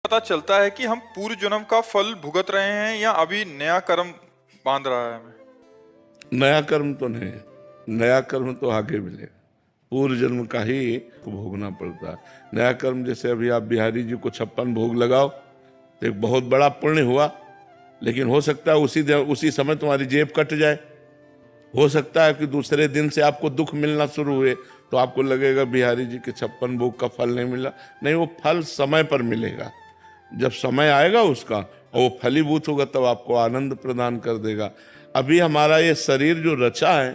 पता चलता है कि हम पूर्व जन्म का फल भुगत रहे हैं या अभी नया कर्म बांध रहा है हमें? नया कर्म तो नहीं, नया कर्म तो आगे मिलेगा। पूर्व जन्म का ही भोगना पड़ता है। नया कर्म जैसे अभी आप बिहारी जी को 56 भोग लगाओ तो एक बहुत बड़ा पुण्य हुआ, लेकिन हो सकता है उसी समय तुम्हारी जेब कट जाए। हो सकता है कि दूसरे दिन से आपको दुख मिलना शुरू हुए तो आपको लगेगा बिहारी जी के 56 भोग का फल नहीं मिला। नहीं, वो फल समय पर मिलेगा। जब समय आएगा उसका और वो फलीभूत होगा तब आपको आनंद प्रदान कर देगा। अभी हमारा ये शरीर जो रचा है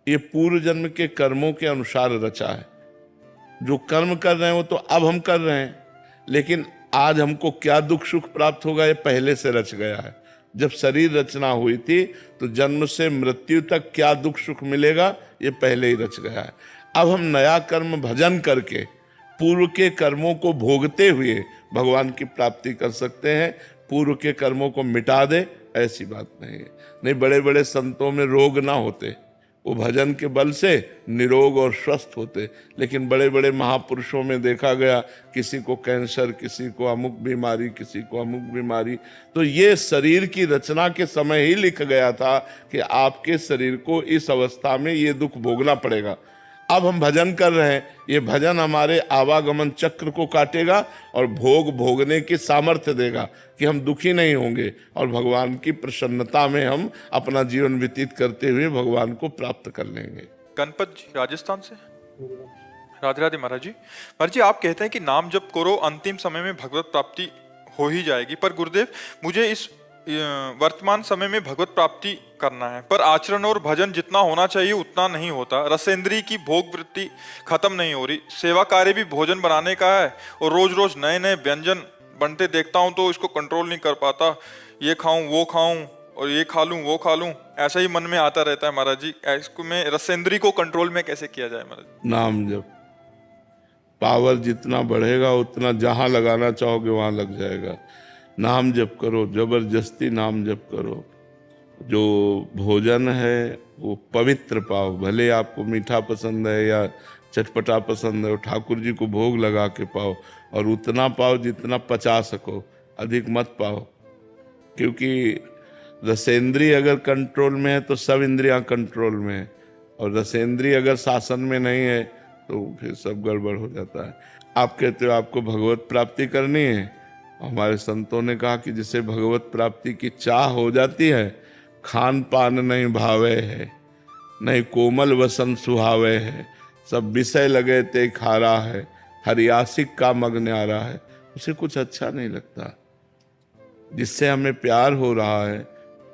ये पूर्व जन्म के कर्मों के अनुसार रचा है। जो कर्म कर रहे हैं वो तो अब हम कर रहे हैं, लेकिन आज हमको क्या दुख सुख प्राप्त होगा ये पहले से रच गया है। जब शरीर रचना हुई थी तो जन्म से मृत्यु तक क्या दुख सुख मिलेगा ये पहले ही रच गया है। अब हम नया कर्म भजन करके पूर्व के कर्मों को भोगते हुए भगवान की प्राप्ति कर सकते हैं। पूर्व के कर्मों को मिटा दे ऐसी बात नहीं है। नहीं, बड़े बड़े संतों में रोग ना होते, वो भजन के बल से निरोग और स्वस्थ होते। लेकिन बड़े बड़े महापुरुषों में देखा गया किसी को कैंसर, किसी को अमुक बीमारी, किसी को अमुक बीमारी। तो ये शरीर की रचना के समय ही लिख गया था कि आपके शरीर को इस अवस्था में ये दुख भोगना पड़ेगा। अब हम भजन कर रहे हैं, ये भजन हमारे आवागमन चक्र को काटेगा और भोग भोगने की सामर्थ्य देगा कि हम दुखी नहीं होंगे और भगवान की प्रसन्नता में हम अपना जीवन व्यतीत करते हुए भगवान को प्राप्त कर लेंगे। गणपत जी राजस्थान से। राधे राधे महाराज जी। महाराज जी, आप कहते हैं कि नाम जप करो, अंतिम समय में भगवत प्राप्ति हो ही जाएगी। पर गुरुदेव, मुझे इस वर्तमान समय में भगवत प्राप्ति करना है, पर आचरण और भजन जितना होना चाहिए उतना नहीं होता। रसेंद्री की भोग वृत्ति खत्म नहीं हो रही। सेवा कार्य भी भोजन बनाने का है और रोज रोज नए नए व्यंजन बनते देखता हूँ तो इसको कंट्रोल नहीं कर पाता। ये खाऊं, वो खाऊं और ये खा लूं, वो खा लूं, ऐसा ही मन में आता रहता है महाराज जी। इसको मैं रसेंद्री को कंट्रोल में कैसे किया जाए महाराज? नाम जप, पावर जितना बढ़ेगा उतना जहां लगाना चाहोगे वहां लग जाएगा। नाम जप करो, जबरदस्ती नाम जप करो। जो भोजन है वो पवित्र पाओ, भले आपको मीठा पसंद है या चटपटा पसंद है, ठाकुर जी को भोग लगा के पाओ और उतना पाओ जितना पचा सको, अधिक मत पाओ। क्योंकि रसेंद्री अगर कंट्रोल में है तो सब इंद्रियां कंट्रोल में है, और रसेंद्री अगर शासन में नहीं है तो फिर सब गड़बड़ हो जाता है। आप कहते हो आपको भगवत प्राप्ति करनी है, हमारे संतों ने कहा कि जिसे भगवत प्राप्ति की चाह हो जाती है, खान पान नहीं भावे है, नहीं कोमल वसन सुहावे है, सब विषय लगे ते खारा है, हरियासिक का मग न्यारा है, उसे कुछ अच्छा नहीं लगता। जिससे हमें प्यार हो रहा है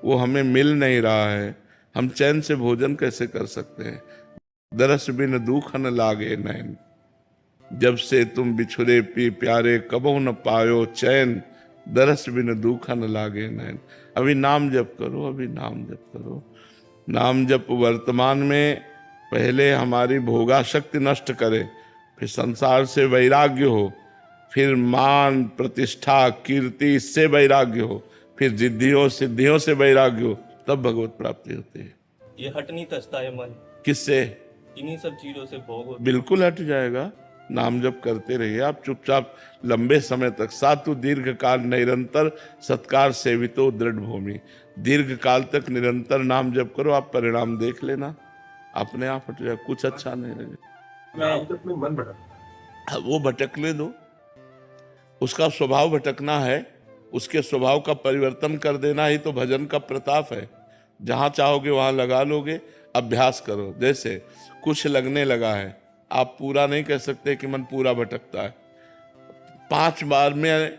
वो हमें मिल नहीं रहा है, हम चैन से भोजन कैसे कर सकते हैं? दरस बिन दुख न लागे नैन, जब से तुम बिछुरे पी प्यारे कबहु न पायो चैन, दरस बिन दुख न लागे नैन। अभी नाम जप करो, अभी नाम जप करो। नाम जप वर्तमान में पहले हमारी भोगाशक्ति नष्ट करे, फिर संसार से वैराग्य हो, फिर मान प्रतिष्ठा कीर्ति इससे वैराग्य हो, फिर जिद्दियों सिद्धियों से वैराग्य हो, तब भगवत प्राप्ति होती है। ये हट नहीं सकता है मन किससे? इन्हीं सब चीजों से भोग बिल्कुल हट जाएगा। नाम जप करते रहिए आप चुपचाप लंबे समय तक। सातु दीर्घ काल निरंतर सत्कार सेवितो दृढ़ भूमि। दीर्घ काल तक निरंतर नाम जप करो, आप परिणाम देख लेना, अपने आप हट जाए। कुछ अच्छा नहीं लगेगा। मन भटक, वो भटकने दो, उसका स्वभाव भटकना है, उसके स्वभाव का परिवर्तन कर देना ही तो भजन का प्रताप है। जहां चाहोगे वहां लगा लोगे। अभ्यास करो। जैसे कुछ लगने लगा है, आप पूरा नहीं कह सकते कि मन पूरा भटकता है। 5 बार में